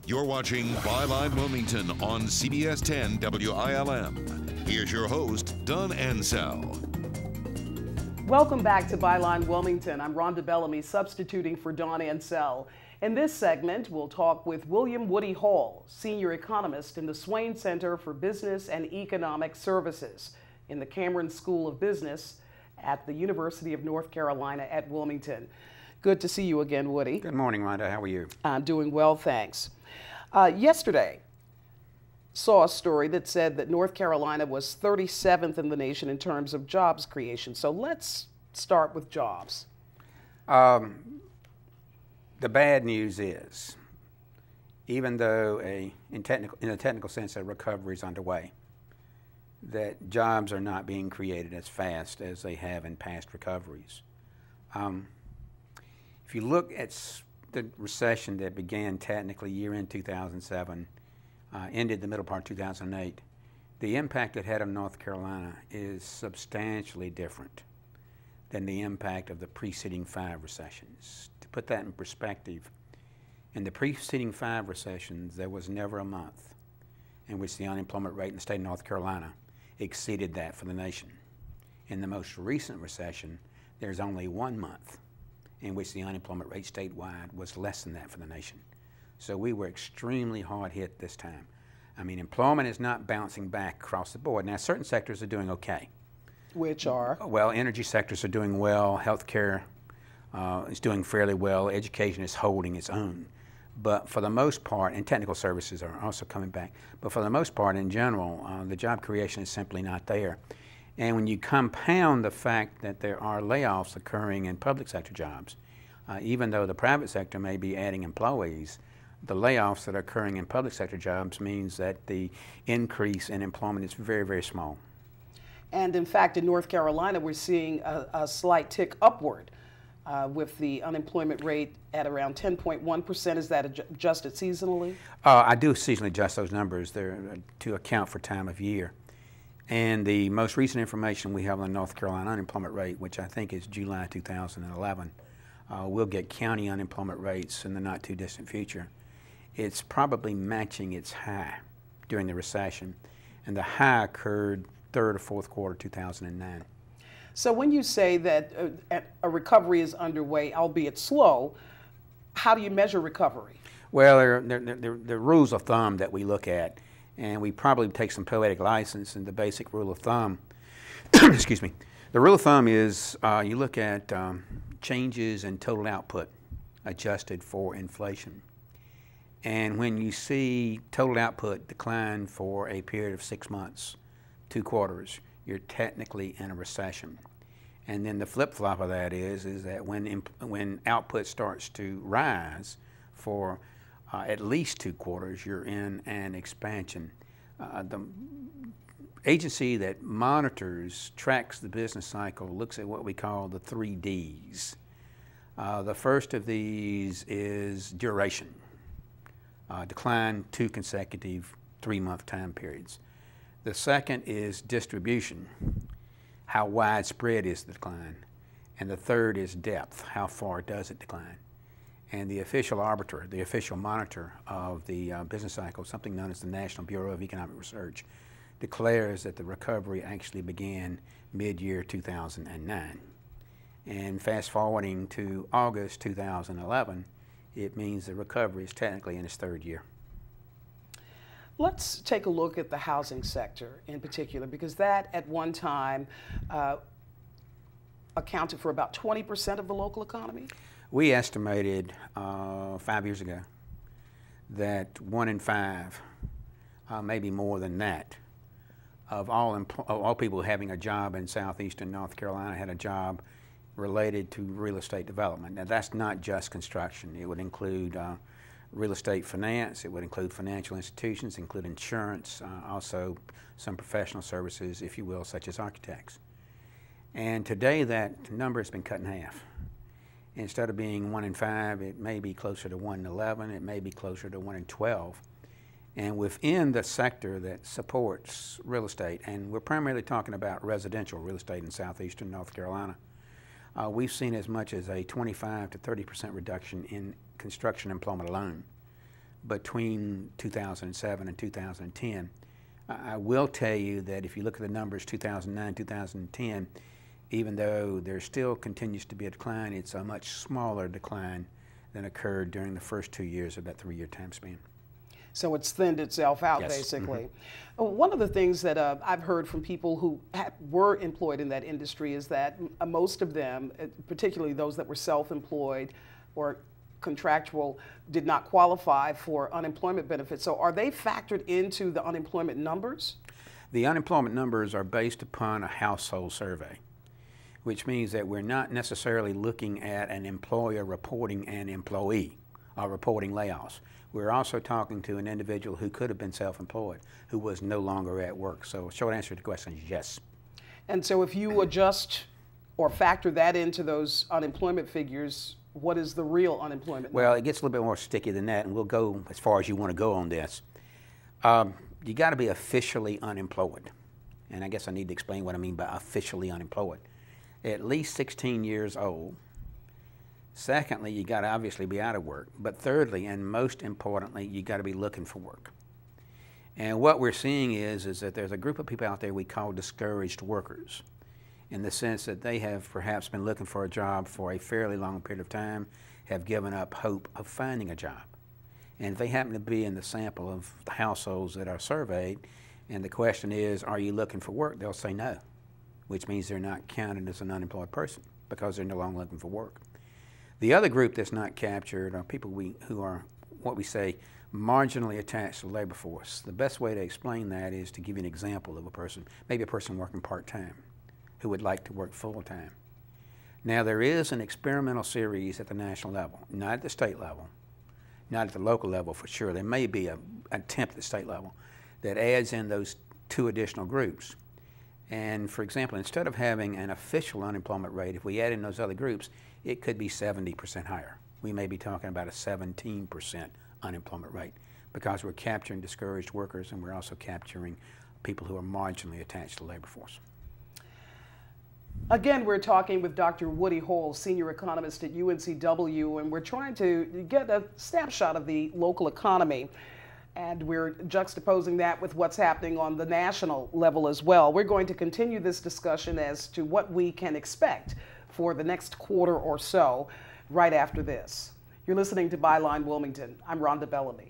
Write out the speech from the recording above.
You're watching Byline Wilmington on CBS 10 WILM. Here's your host, Don Ansell. Welcome back to Byline Wilmington. I'm Rhonda Bellamy, substituting for Don Ansell. In this segment, we'll talk with William Woody Hall, senior economist in the Swain Center for Business and Economic Services in the Cameron School of Business at the University of North Carolina at Wilmington. Good to see you again, Woody. Good morning, Rhonda. How are you? I'm doing well, thanks. Yesterday, saw a story that said that North Carolina was 37th in the nation in terms of jobs creation. So let's start with jobs. The bad news is, even though in a technical sense a recovery is underway, that jobs are not being created as fast as they have in past recoveries. If you look at the recession that began technically year-end 2007, ended the middle part of 2008, the impact it had on North Carolina is substantially different than the impact of the preceding 5 recessions. To put that in perspective, in the preceding 5 recessions, there was never a month in which the unemployment rate in the state of North Carolina exceeded that for the nation. In the most recent recession, there's only 1 month in which the unemployment rate statewide was less than that for the nation. So we were extremely hard hit this time. I mean, employment is not bouncing back across the board. Now, certain sectors are doing okay. Which are? Well, energy sectors are doing well, healthcare is doing fairly well, education is holding its own. But for the most part, and technical services are also coming back, but for the most part in general, the job creation is simply not there. And when you compound the fact that there are layoffs occurring in public sector jobs, even though the private sector may be adding employees, the layoffs that are occurring in public sector jobs means that the increase in employment is very, very small. And in fact, in North Carolina, we're seeing a slight tick upward with the unemployment rate at around 10.1%. Is that adjusted seasonally? I do seasonally adjust those numbers there to account for time of year. And the most recent information we have on the North Carolina unemployment rate, which I think is July 2011, we'll get county unemployment rates in the not too distant future. It's probably matching its high during the recession, and the high occurred 3rd or 4th quarter 2009. So when you say that a recovery is underway, albeit slow, how do you measure recovery? Well, there are rules of thumb that we look at, and we probably take some poetic license in the basic rule of thumb. Excuse me. The rule of thumb is you look at changes in total output adjusted for inflation. And when you see total output decline for a period of 6 months, 2 quarters, you're technically in a recession. And then the flip-flop of that is that when output starts to rise for at least 2 quarters, you're in an expansion. The agency that tracks the business cycle, looks at what we call the 3 Ds. The first of these is duration. Decline 2 consecutive 3-month time periods. The second is distribution. How widespread is the decline? And the third is depth. How far does it decline? And the official arbiter, the official monitor of the business cycle, something known as the National Bureau of Economic Research, declares that the recovery actually began mid-year 2009. And fast forwarding to August 2011, it means the recovery is technically in its 3rd year. Let's take a look at the housing sector in particular, because that at one time accounted for about 20% of the local economy. We estimated 5 years ago that 1 in 5, maybe more than that, of all people having a job in southeastern North Carolina had a job related to real estate development. Now, that's not just construction. It would include real estate finance, it would include financial institutions, include insurance, also some professional services, if you will, such as architects. And today that number has been cut in half. Instead of being 1 in 5, it may be closer to 1 in 11, it may be closer to 1 in 12. And within the sector that supports real estate, and we're primarily talking about residential real estate in southeastern North Carolina, we've seen as much as a 25 to 30% reduction in construction employment alone. between 2007 and 2010. I will tell you that if you look at the numbers 2009, 2010, even though there still continues to be a decline, it's a much smaller decline than occurred during the first 2 years of that 3-year time span. So it's thinned itself out, Yes. basically. One of the things that I've heard from people who were employed in that industry is that most of them, particularly those that were self-employed or contractual, did not qualify for unemployment benefits. So are they factored into the unemployment numbers? The unemployment numbers are based upon a household survey, which means that we're not necessarily looking at an employer reporting an employee or reporting layoffs. We're also talking to an individual who could have been self-employed, who was no longer at work. So short answer to the question is yes. And so if you adjust or factor that into those unemployment figures, what is the real unemployment Well, number? it gets a little bit more sticky than that, and we'll go as far as you want to go on this. You got to be officially unemployed. And I guess I need to explain what I mean by officially unemployed. At least 16 years old. Secondly, you got to obviously be out of work. But thirdly, and most importantly, you got to be looking for work. And what we're seeing is that there's a group of people out there we call discouraged workers, in the sense that they have perhaps been looking for a job for a fairly long period of time, have given up hope of finding a job. And if they happen to be in the sample of the households that are surveyed, and the question is, are you looking for work? They'll say no, which means they're not counted as an unemployed person because they're no longer looking for work. The other group that's not captured are people who are what we say marginally attached to the labor force. The best way to explain that is to give you an example of a person, maybe a person working part-time who would like to work full-time. Now there is an experimental series at the national level, not at the state level, not at the local level for sure. There may be an attempt at the state level that adds in those two additional groups. And for example, instead of having an official unemployment rate, if we add in those other groups, it could be 70% higher. We may be talking about a 17% unemployment rate because we're capturing discouraged workers and we're also capturing people who are marginally attached to the labor force. Again, we're talking with Dr. Woody Hall, senior economist at UNCW, and we're trying to get a snapshot of the local economy. And we're juxtaposing that with what's happening on the national level as well. We're going to continue this discussion as to what we can expect for the next quarter or so right after this. You're listening to Byline Wilmington. I'm Rhonda Bellamy.